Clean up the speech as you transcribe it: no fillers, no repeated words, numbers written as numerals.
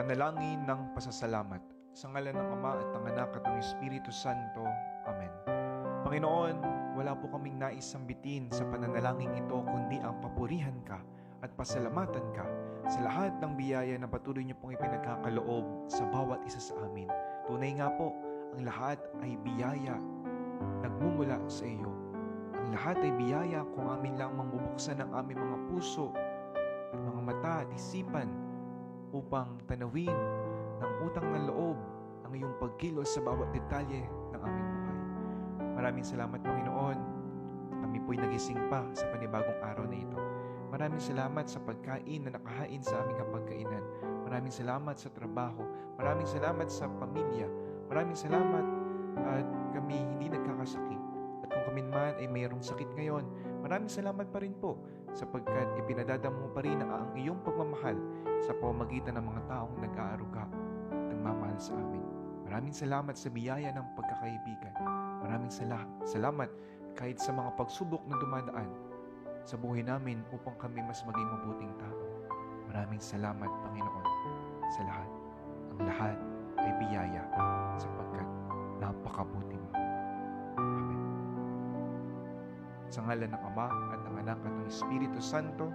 Panalangin ng pasasalamat. Sa ngalan ng Ama at ng Anak at ng Espiritu Santo. Amen. Panginoon, wala po kaming nais sambitin sa pananalangin ito kundi ang papurihan ka at pasalamatan ka sa lahat ng biyaya na patuloy niyo pong ipinagkakaloob sa bawat isa sa amin. Tunay nga po, ang lahat ay biyaya nagmumula sa iyo. Ang lahat ay biyaya kung amin lang mambubuksan ang aming mga puso at mga mata at isipan upang tanawin ng utang ng loob ang iyong pagkilos sa bawat detalye ng aming buhay. Maraming salamat, Panginoon. Kami po'y nagising pa sa panibagong araw na ito. Maraming salamat sa pagkain na nakahain sa aming kapagkainan. Maraming salamat sa trabaho. Maraming salamat sa pamilya. Maraming salamat at kami hindi nagkakasakit. At kung kami man ay mayroong sakit ngayon, maraming salamat pa rin po sapagkat ipinadadamo pa rin ang iyong pagmamahal sa pamamagitan ng mga taong nag-aaruga at nagmamahal sa amin. Maraming salamat sa biyaya ng pagkakaibigan. Maraming salamat kahit sa mga pagsubok na dumadaan sa buhay namin upang kami mas maging mabuting tao. Maraming salamat, Panginoon, sa lahat. Ang lahat ay biyaya sapagkat napakabuti mo. Amen. Sa ngalan ng Ama at ng Anak at ng Espiritu Santo.